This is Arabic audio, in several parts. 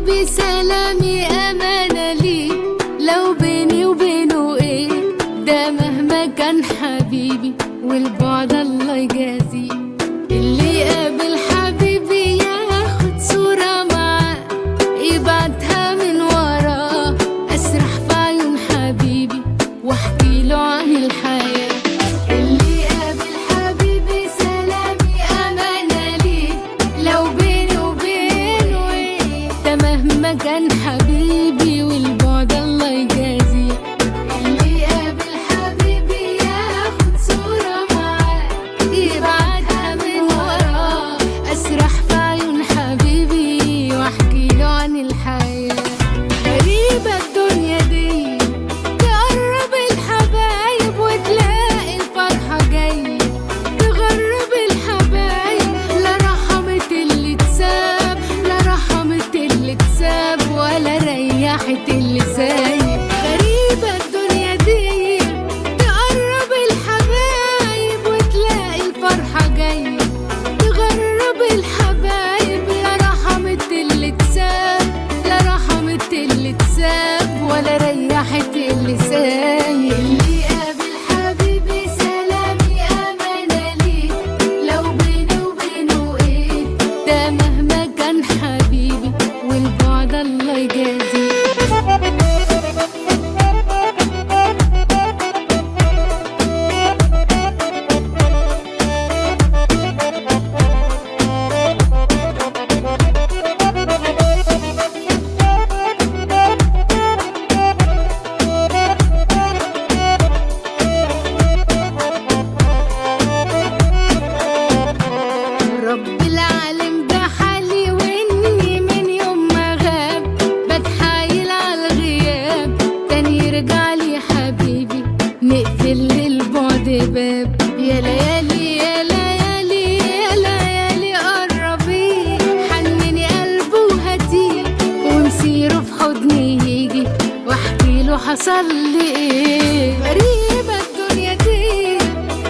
حبيبي سلامي أمانة لي، لو بيني وبينه ايه ده مهما كان حبيبي والبعد الله يجازيه. اللي يقابل حبيبي ياخد صورة معاه يبعتها من وراه، أسرح في عيون حبيبي واحكي له عن الحياة. اللي يقابل حبيبي سلامي أمانة لي، لو بيني وبينه ايه ده مهما كان حبيبي والبعد الله يجازيه. اللي يقابل حبيبي ياخد صورة معاه يبعتها من وراه، أسرح في عيون حبيبي واحكي له عن الحياة. غريبة الدنيا دي تقرب الحبايب وتلاقي الفرحة جاية، تغرب الحبايب لا رحمت اللي تساب، لا رحمت اللي تساب ولا ريحت اللي سايب. غريبة الدنيا دي تقرب الحبايب وتلاقي الفرحة جاية، تغرب الحبايب لا رحمت اللي تساب، لا رحمت اللي تساب ولا ريحت اللي سايب. اللي يقابل حبيبي سلامي أمانة لي، لو بيني وبينه ايه ده مهما كان حبيبي والبعد الله يجازيه. رب العالم ده حالي واني من يوم ما غاب بتحايل على الغياب، تاني يرجع لي حبيبي نقفل للبعد باب. يا ليالي يا ليالي يا ليالي قربي حنني قلبه وهاتيه، ومسيره في حضني يجي واحكي له حصل لي ايه. غريبة الدنيا دي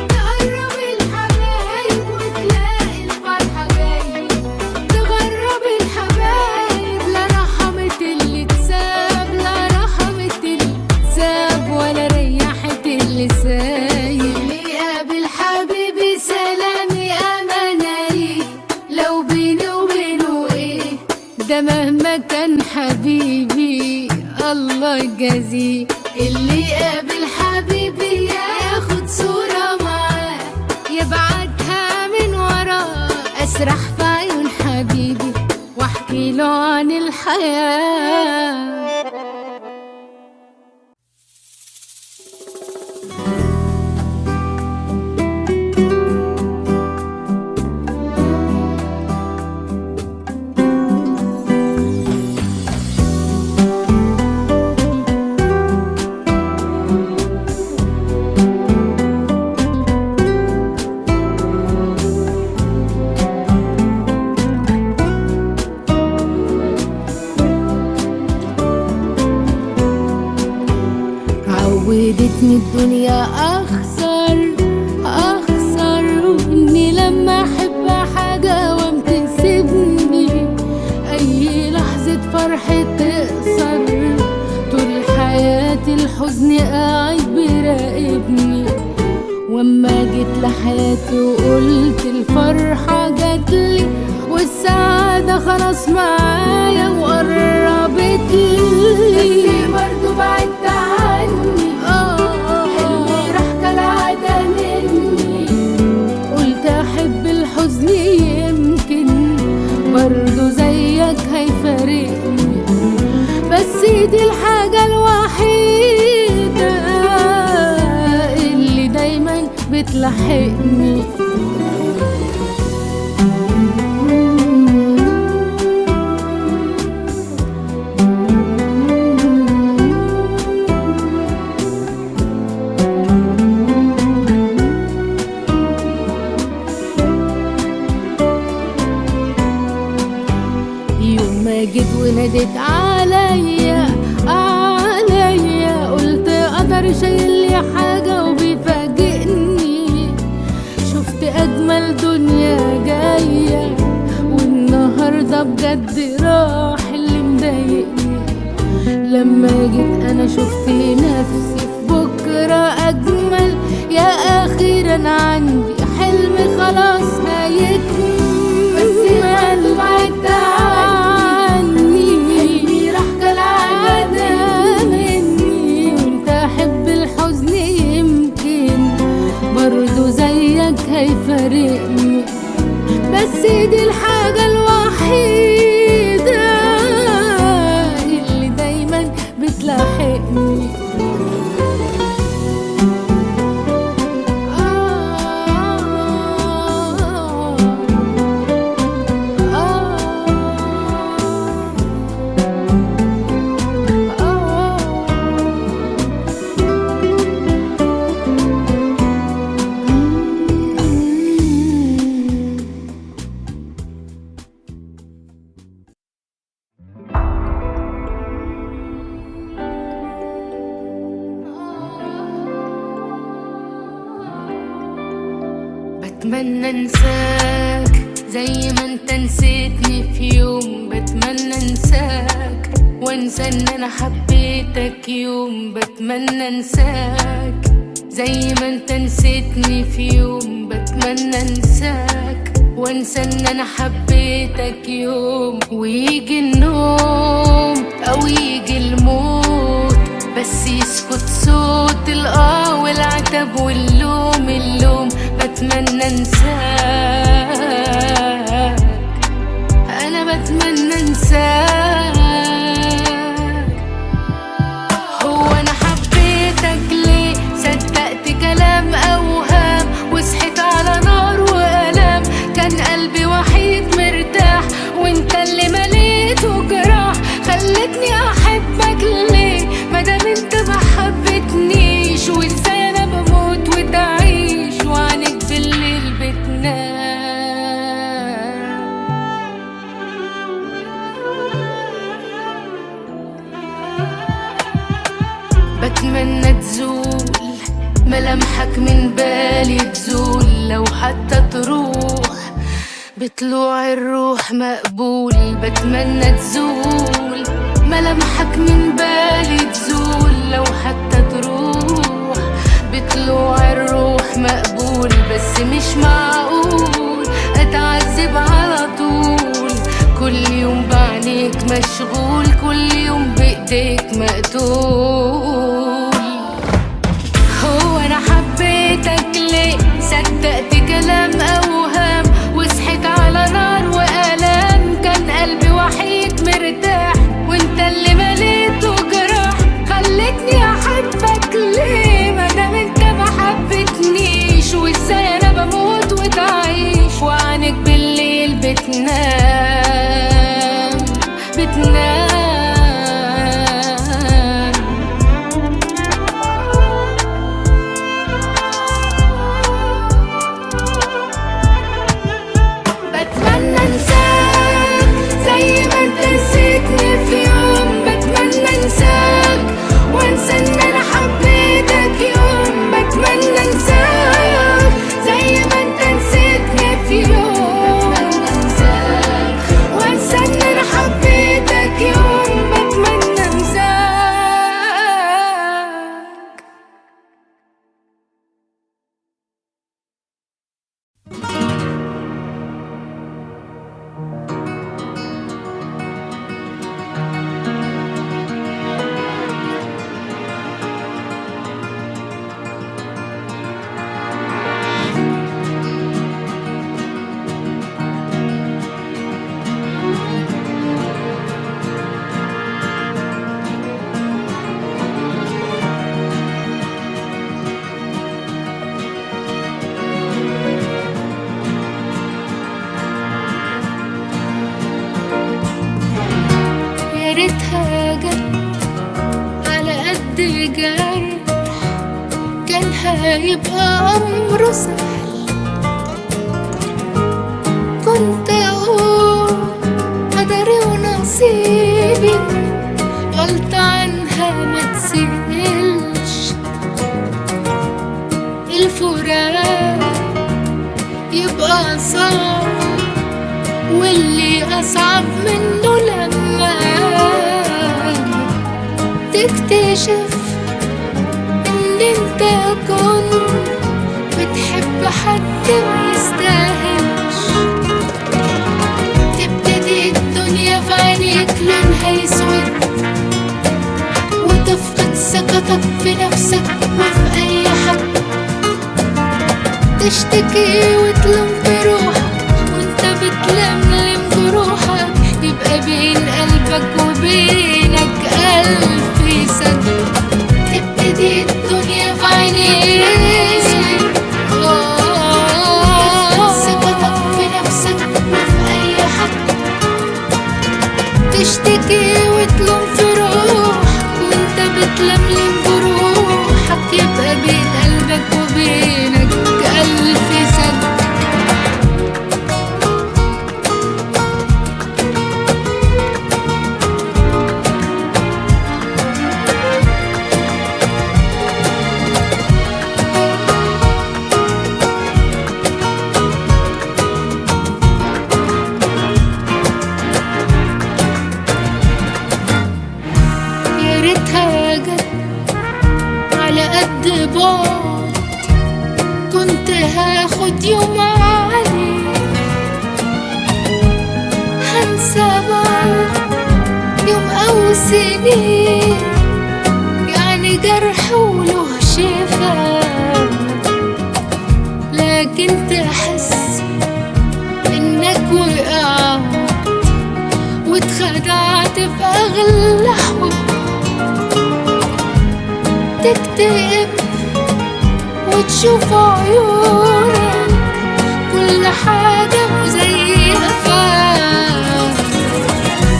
تقرب الحبايب وتلاقي الفرحة جاية، تغرب الحبايب لا رحمت اللي تساب، لا رحمت اللي تساب ولا ريحت اللي سايب. اللي يقابل حبيبي سلامي أمانة لي، لو بيني وبينه ايه ده مهما كان حبيبي الله يجازيه. اللي يقابل حبيبي ياخد صورة معاه يبعتها من وراه، أسرح في عيون حبيبي واحكي له عن الحياة. عودتني الدنيا أخسر وإني لما أحب حاجة وأم تسيبني، أي لحظة فرح تقصر طول حياتي الحزن قاعد بيراقبني. وأما جيت لحياتي وقلت الفرحة جاتلي والسعادة خلاص معايا وقربت لي، برضه بعدت عني حلمي راح كالعادة مني. قلت أحب الحزن يمكن برضه زيك هيفارقني، بس دي الحاجة الوحيدة اللي دايما بتلحقني. يوم ما جيت وناديت عليا قلت قدر شايل لي حاجة وبيفاجئني. شفت أجمل دنيا جاية والنهاردة بجد راح اللي مضايقني. ولما جيت انا شفت نفسي في بكرة اجمل. يا اخيرا عندي حلم خلاص هيكمل، بس ما بعدت عني حلمي راح كالعادة مني. وانت احب الحزن يمكن برضو زيك هيفارقني، بس دي الحاجة الوحيدة اللي دايما بتلاحقني. بتمنى انساك زي ما انت نسيتني في يوم. بتمنى انساك وانسى ان انا حبيتك يوم. بتمنى انساك زي ما انت نسيتني في يوم. بتمنى انساك وانسى ان انا حبيتك يوم. ويجي النوم او يجي الموت، بس يسكت صوت الآه والعتب واللوم اللوم. بتمنى انساك، انا بتمنى انساك. هو انا حبيتك ليه؟ صدقت كلام اوهام وصحيت على نار والام. كان قلبي وحيد مرتاح وانت اللي مليته جراح. خلتني احبك ليه مادام انت ما حبتنيش؟ وازاي انا بموت وتعيش وعنك بالليل بتنام؟ بتمنى تزول ملامحك من بالي، تزول لو حتى تروح بطلوع الروح مقبول. بتمنى تزول ملامحك من بالي، تزول لو حتى تروح بطلوع الروح مقبول. بس مش معقول اتعذب على طول، كل يوم بعينيك مشغول، كل يوم بايديك مقتول. هو انا حبيتك ليه؟ صدقت كلام اوهام وصحيت على نار والام. كان قلبي وحيد مرتاح وانت اللي مليته جراح. خلتني احبك ليه مادام انت ما حبتنيش؟ وازاي انا بموت وتعيش وعنك بالليل بتنام بتنام. بتمنى انساك زي ما انت نسيتني في يوم. بتمنى انساك وانسى ان انا حبيتك يوم. بتمنى انساك زي ما انت نسيتني في يوم. بتمنى انساك وانسى ان انا حبيتك يوم. بتمنى انساك. يا ريتها جت على قد جرح، كان هيبقى أمره سهل. كنت أقول قدري ونصيبي، غلطة عنها ما تسهلش. الفراق يبقى صعب، واللي أصعب منه لما تكتشف ان انت كنت بتحب حد ما يستاهلش، تبتدي الدنيا في عينيك لونها يسود، وتفقد ثقتك في نفسك وفي اي حد، تشتكي وتلوم في روحك وانت بتلملم جروحك، يبقى بين قلبك وبينك ألف سد، تبتدي الدنيا في عينيك تفقد ثقتك في نفسك وفي أي حد، تشتكي وتلوم في روحك وانت بتلملم جروحك، يبقى بين قلبك وبينك ألف سد. يا ريتها جت على قد بعد، كنت هاخد يوم عليك هنسى بعد يوم أو سنين، يعني جرح وله شفا، لكن تحس إنك وقعت واتخدعت في أغلى حب، تكتئب وتشوف عيونك كل حاجة مزيفة،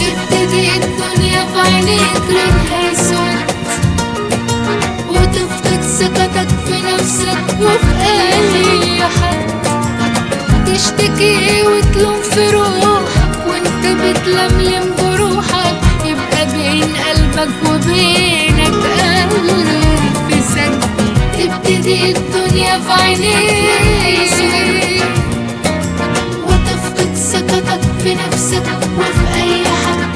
تبتدي الدنيا في عينيك لونها اسود، وتفقد ثقتك في نفسك وفي أي حد، تشتكي وتلوم في روحك وانت بتلملم جروحك، يبقى بين قلبك وبينك ألف سد، تبتدي الدنيا في عينيك وتفقد ثقتك في نفسك وفي أي حد،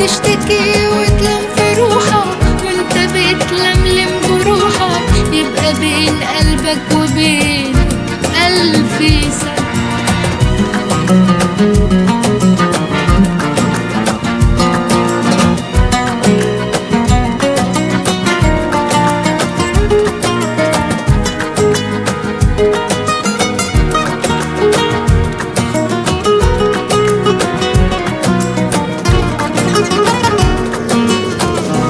تشتكي وتلوم في روحك وانت بتلملم جروحك، يبقى بين قلبك وبين ألف سد.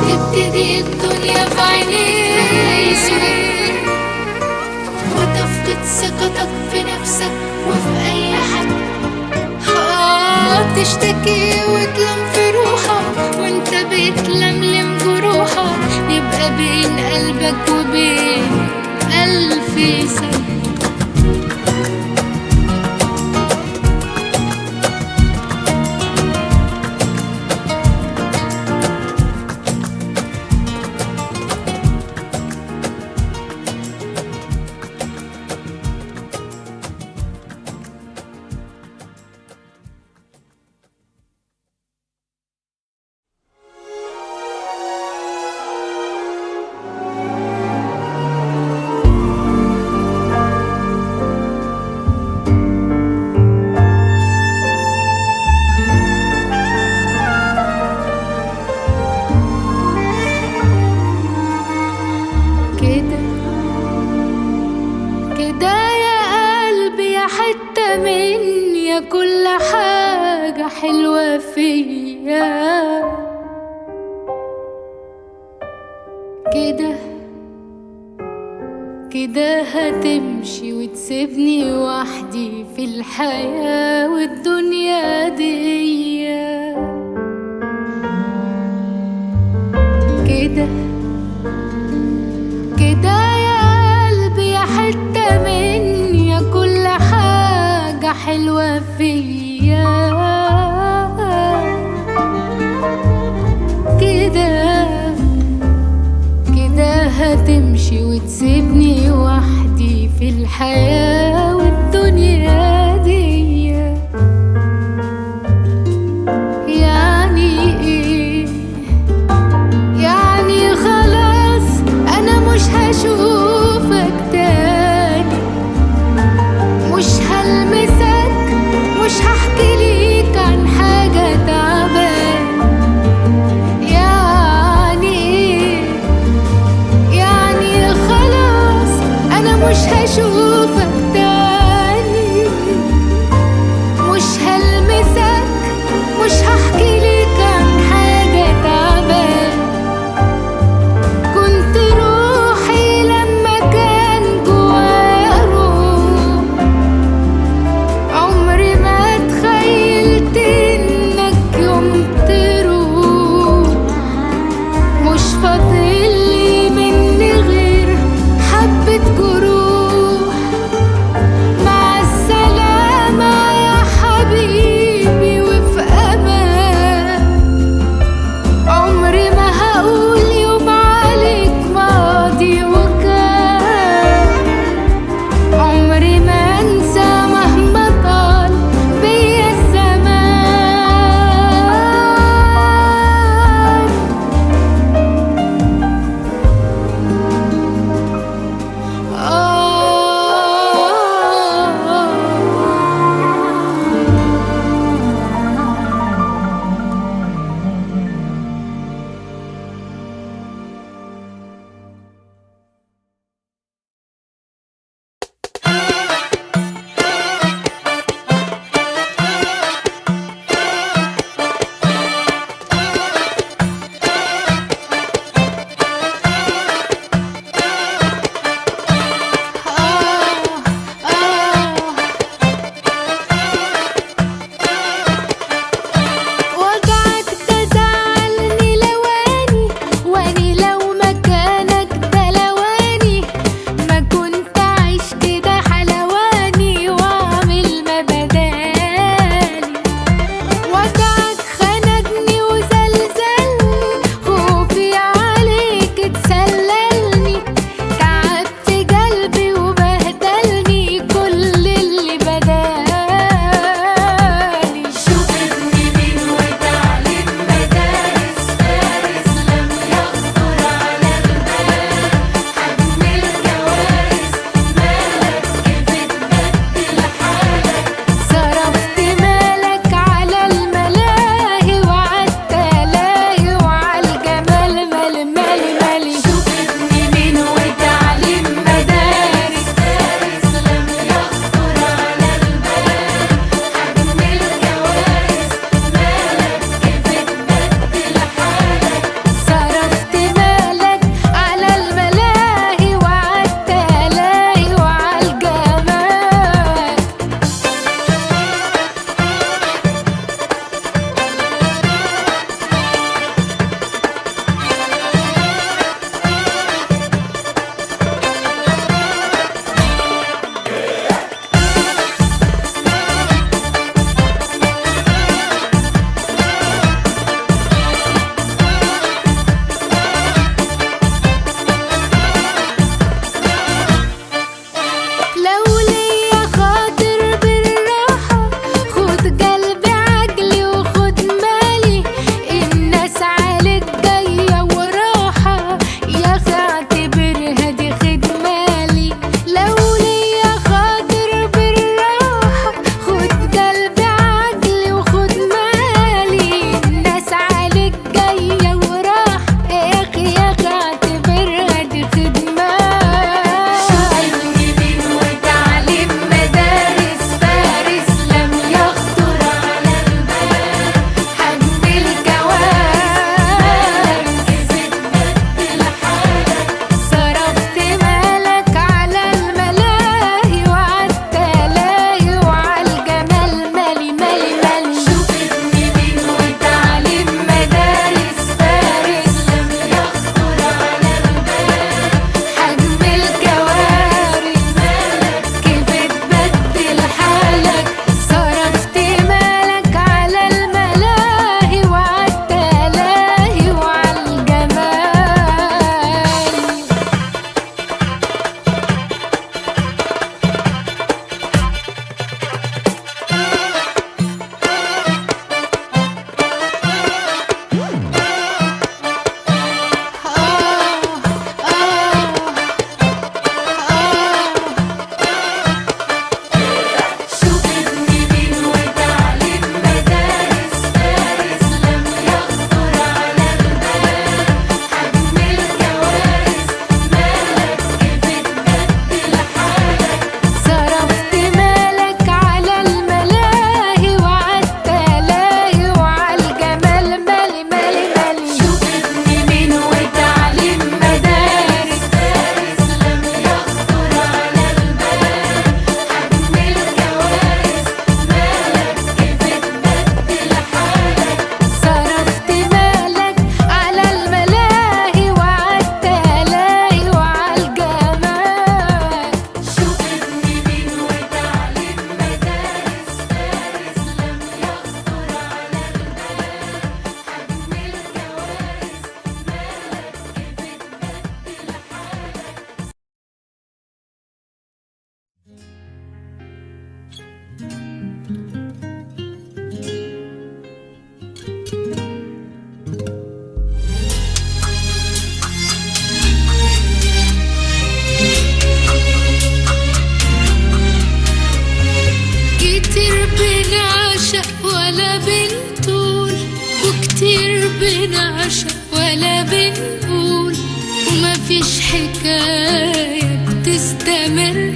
تبتدي الدنيا في عينيك وتفقد ثقتك في نفسك وفي أي حد، تشتكي وتلوم في روحك وانت بتلملم جروحك، يبقى بين قلبك وبين ألف سد. كل حاجة حلوة فيا كده كده هتمشي وتسيبني وحدي في الحياة والدنيا دي، كده كده يا قلبي يا حتة مني يا كل حاجة حلوة فيا كده كده هتمشي وتسيبني وحدي في الحياة والدنيا دي، يعني ايه بنعشق ولا بنقول، ومفيش حكاية بتستمر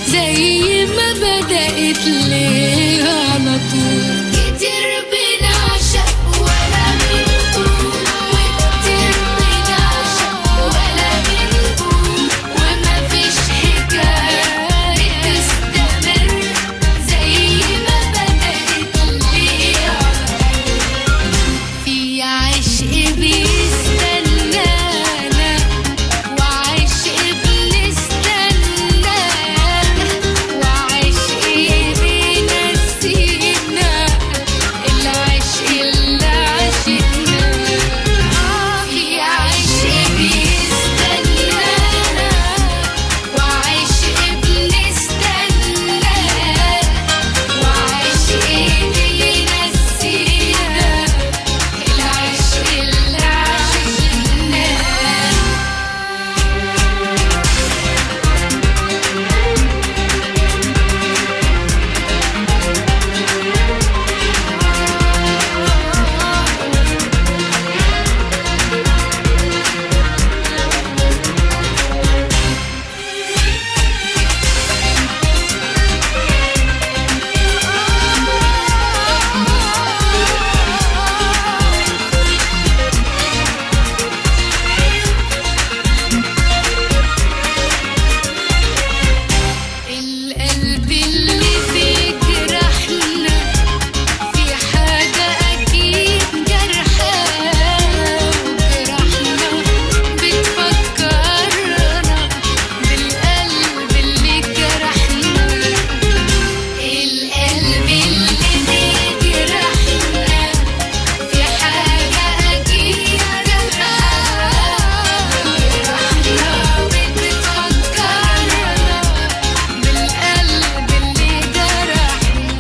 زي ما بدأت ليه على طول. كتير بنعشق ولا بنقول، وكتير بنعشق ولا بنقول، ومفيش حكاية بتستمر زي ما بدأت ليه على طول. في عشق بيستنانا وعشق بنستناه، وعشق بينسينا العشق اللي عشقناه. في عشق بيستنانا وعشق بنستناه، وعشق بينسينا العشق اللي القلب اللي فيه جرحنا، في حاجة أكيد جرحاه، وجرحنا بتفكرنا بالقلب اللي جرحنا. القلب اللي فيه جرحنا، في حاجة أكيد جرحاه، وجرحنا بتفكرنا بالقلب اللي جرحنا.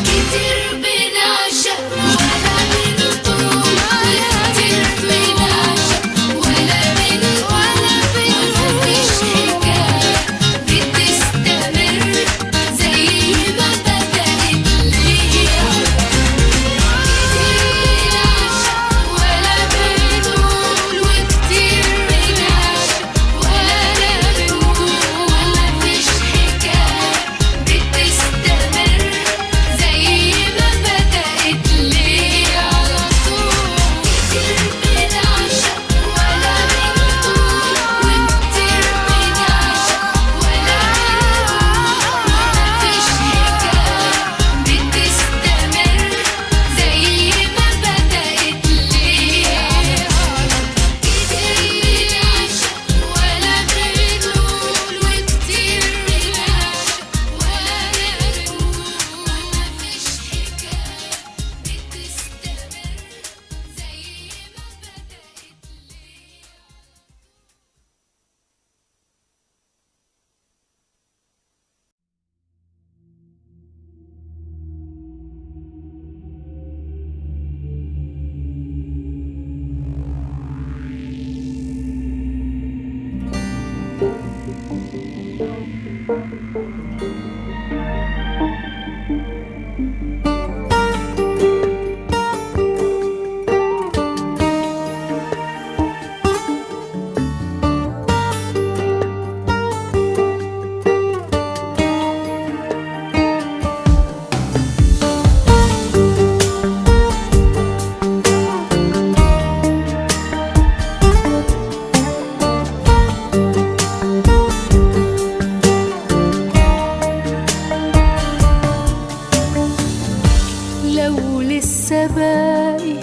كتير بنعشق ولا بنطول، كتير بنعشق ولا بنقول، ومفيش حكاية بتستمر زي ما بدأت ليه على طول. كتير بنعشق ولا بنقول، وكتير بنعشق ولا بنقول، ومفيش حكاية بتستمر زي ما بدأت ليه على طول. كتير بنعشق ولا بنقول، وكتير بنعشق ولا بنقول، ومفيش حكاية بتستمر زي ما بدأت ليه على طول. كتير بنعشق ولا بنقول، وكتير بنعشق ولا بنقول، ومفيش حكاية لو لسه باقي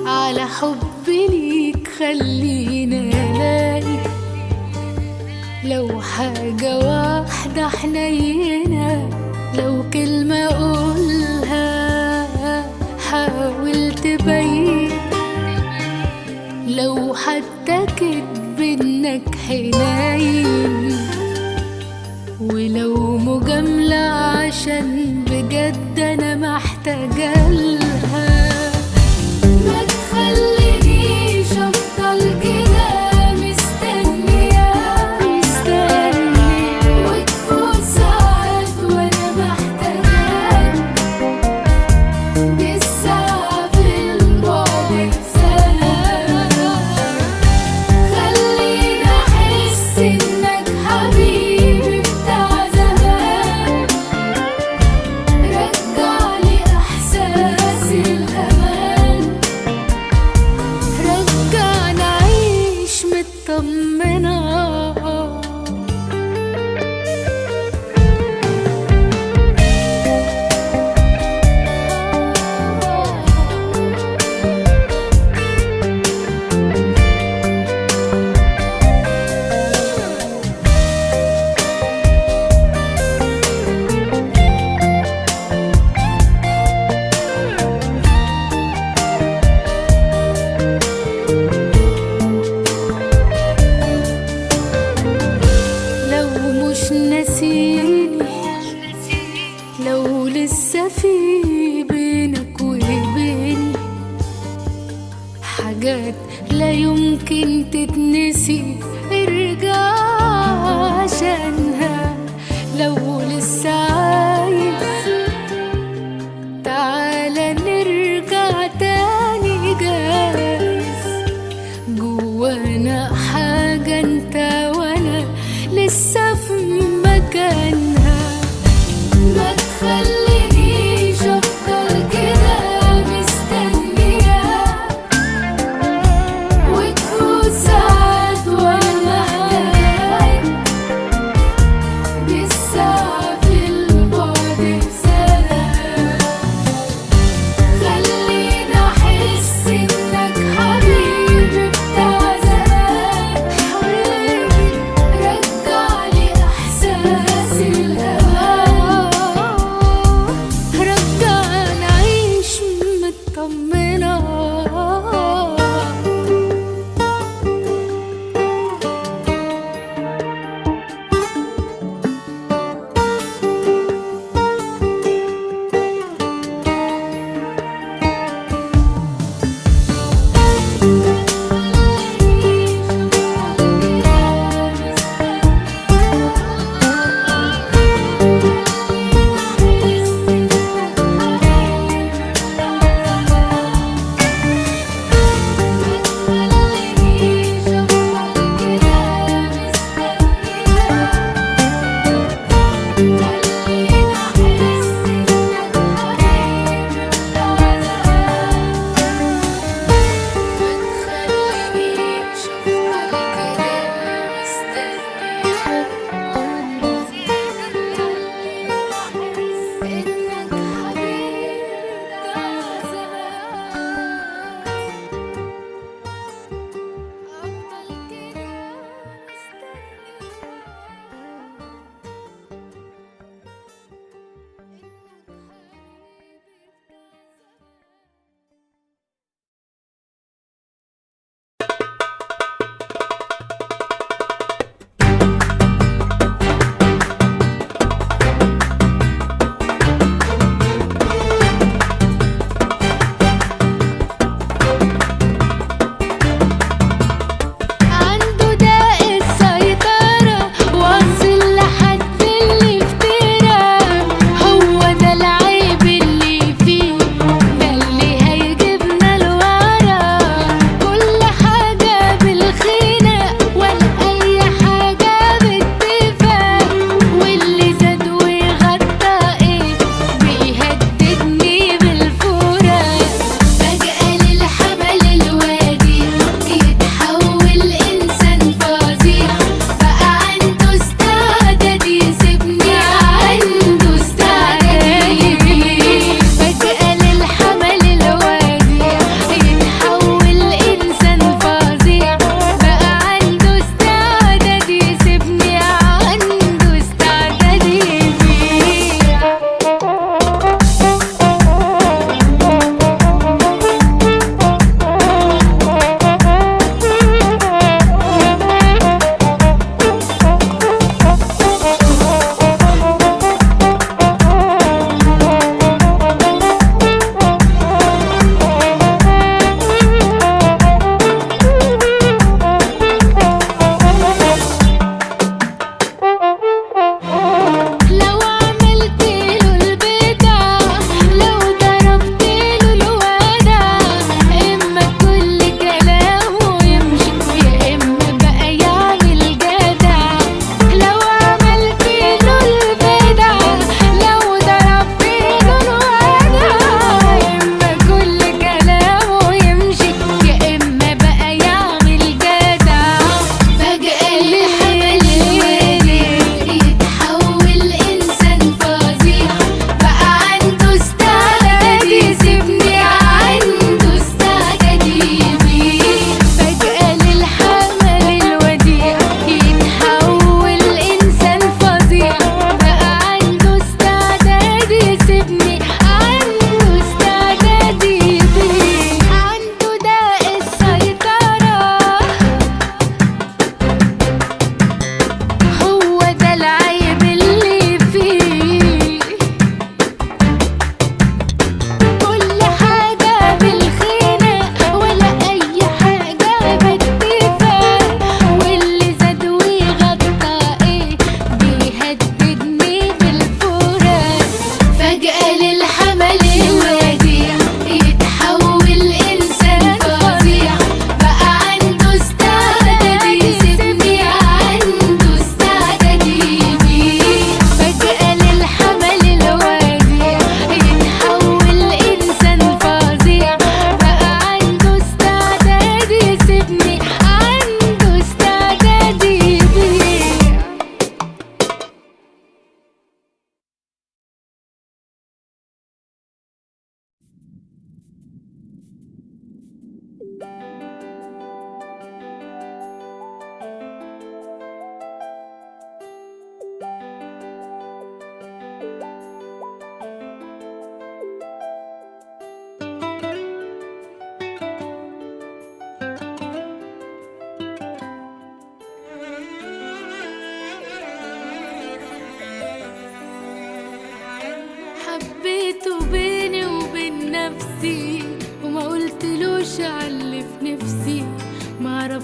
على حبي ليك خلينا الاقي، لو حاجة واحدة حنينة، لو كلمة اقولها حاول تبين، لو حتى كدب انك حنين، ولو مجاملة عشان بجد انا محتاجة لها. ما تخلينيش افضل كده مستنية وتفوت ساعات وانا محتاجاك، دي الساعة في البعد مطمنة. لو مش ناسيني، لو لسه في بينك وبيني حاجات لا يمكن تتنسي، ارجع عشانها. لو لسه عايز تعالى نرجع تاني، جايز جوانا حاجة انت وانا لسه في مكانها. ما تخلينيش افضل كده مستنية وتفوت ساعات وانا محتاج لسه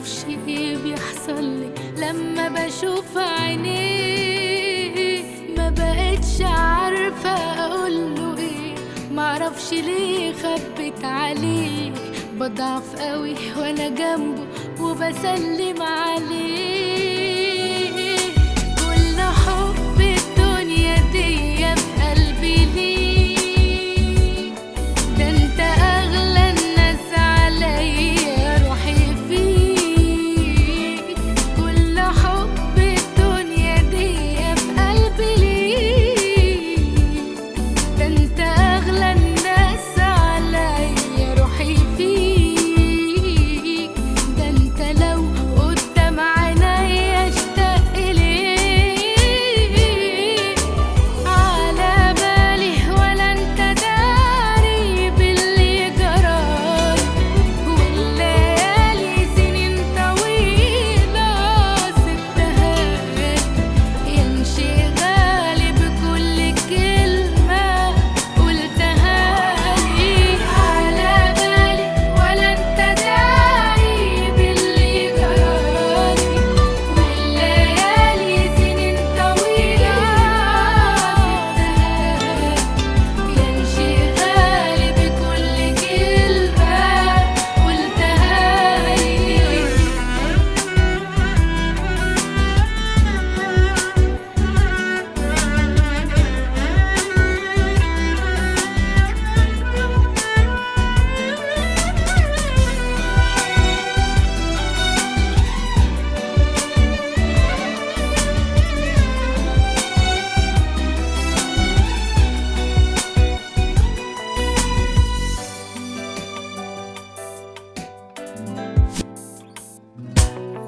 معرفش ايه بيحصل لي لما بشوف عينيه، ما بقتش عارفة اقوله ايه، معرفش ليه خبت عليه، بضعف قوي وانا جنبه وبسلم عليه. كل حب الدنيا دي في قلبي ليه، ده انت اغلى الناس عليا، روحي فيك. كل حب الدنيا دي في قلبي ليه، ده انت اغلى الناس عليا، روحي فيك. ده انت لو قدام عينيا اشتاق ليك، على بالي ولا انت داري باللي جرالي، والليالي سنين طويلة سبتها لك، يمشي غالي بكل كلمة قلتها لي. على بالي ولا انت داري باللي جرالي، والليالي سنين طويلة سبتها لك، يمشي غالي بكل كلمة قلتها لي.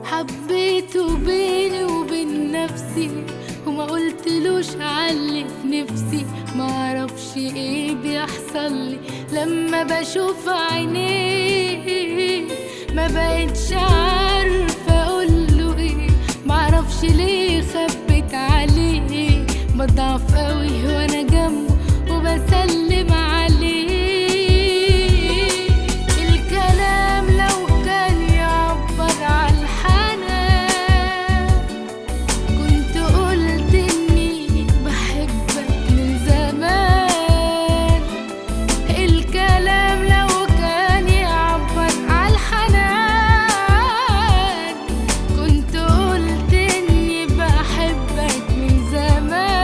حبيته بيني وبين نفسي، وما قلتلوش علي في نفسي، معرفش ايه بيحصل لي لما بشوف عينيه، ما بقتش عارفة اقوله ايه، معرفش ليه خبت عليه، بضعف قوي وانا جنبه وبسلم عليه. الكلام لو كان يعبر عن الحنان، كنت قلت اني بحبك من زمان. الكلام لو كان يعبر عن الحنان، كنت قلت اني بحبك من زمان.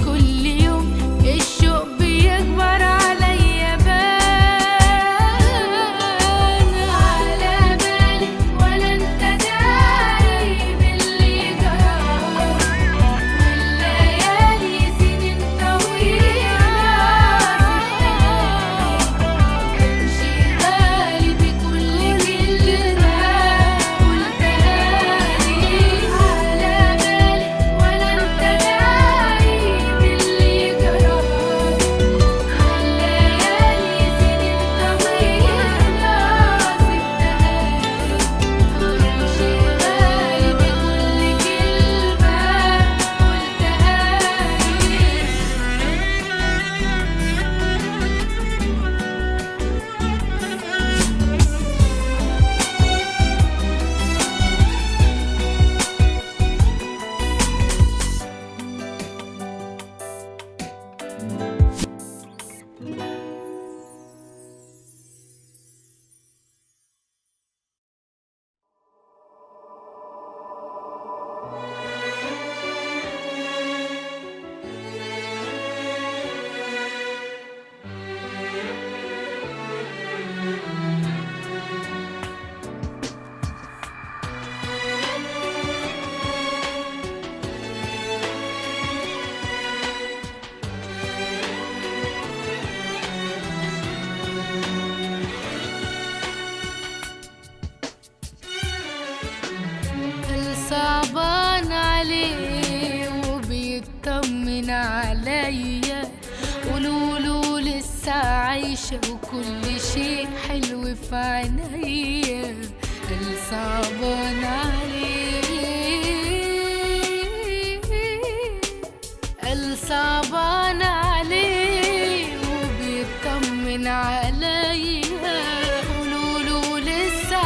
كل يوم الشوق بيكبر عليا بان، على بالي ولا انت داري باللي جرالي، والليالي سنين طويلة امشي غالي بكل كلمة قلتها لي. على بالي ولا انت داري باللي جرالي، والليالي سنين طويلة سبتها لي، امشي غالي بكل كلمة صعبان عليه وبيطمن عليا، قولوله لسه عايشة وكل شيء حلو في عينيا. صعبان عليه، صعبان عليه وبيطمن عليا، قولوله لسه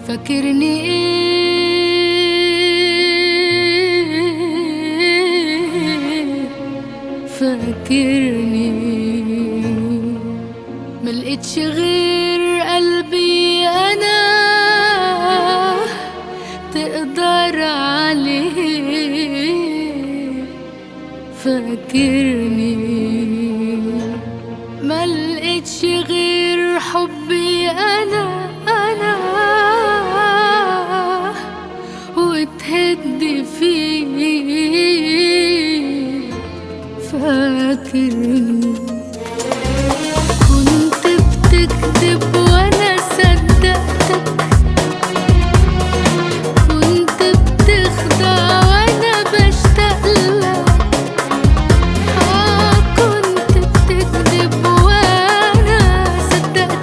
فاكرني ايه فاكرني ملقتش غير قلبي انا تقدر عليه فاكرني ملقتش غير حبي انا وتهدي فيه فاكرني كنت بتكذب وانا صدقتك كنت بتخدع وانا بشتاقلك كنت بتكذب وانا صدقتك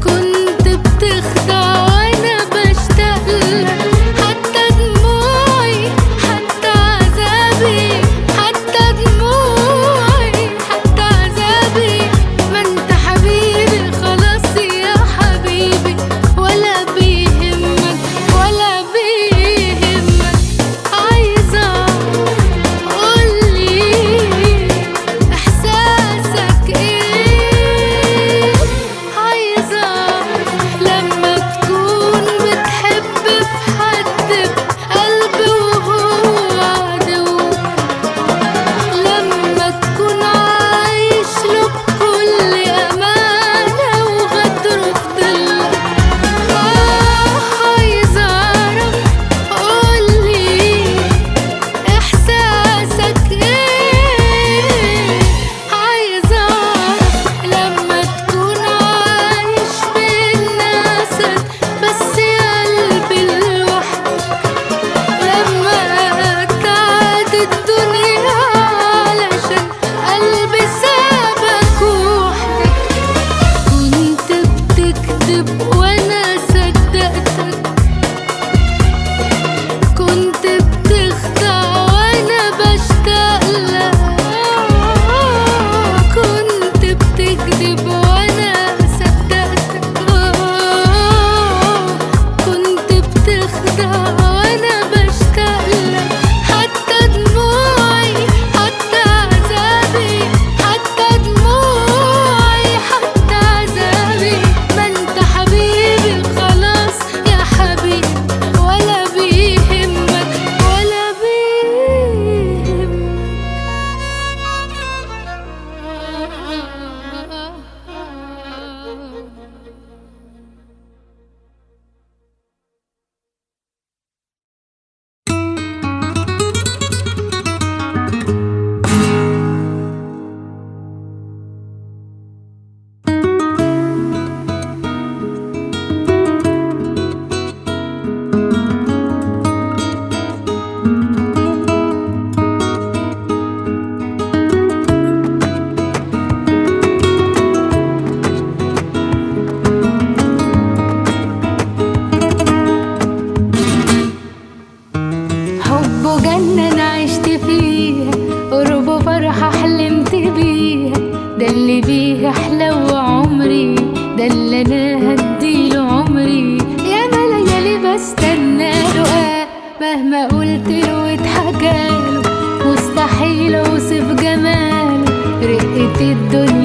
كنت بتخدع وانا بشتاقلك حتى دموعي حتى عذابي حتى دموعي حتى عذابي ما انت حبيبي خلاص يا حبيبي ولا بيهمك ولا بيهمك عايزة قولي احساسك ايه عايزة لما تكون بتحب في حد بقلبي وهو عدو لما تكون عايش له بكل أمانة وغدر في ضلك عايزة أعرف قولي إحساسك إيه عايزة أعرف لما تكون عايش بين ناسك بس يا قلبي لوحدك لما تعاد الدنيا علشان قلبي سابك وحدك كنت بتكذب وانا صدقتك كنت بتخدع وانا بشتاقلك كنت بتكذب وانا صدقتك كنت بتخدع وانا بشتاقلك حتى دموعي حتى عذابي حتى دموعي حتى عذابي ما انت حبيبي خلاص يا حبيبي ولا بيهمك ولا بيهمك حبه جنة أنا عشت فيها قربه فرحة حلمت بيها ده اللي بيه أحلى عمري ده اللي أنا هديله عمري ياما ليالي بستناله مهما قلتله واتحكاله مستحيل أوصف جماله رقة الدنيا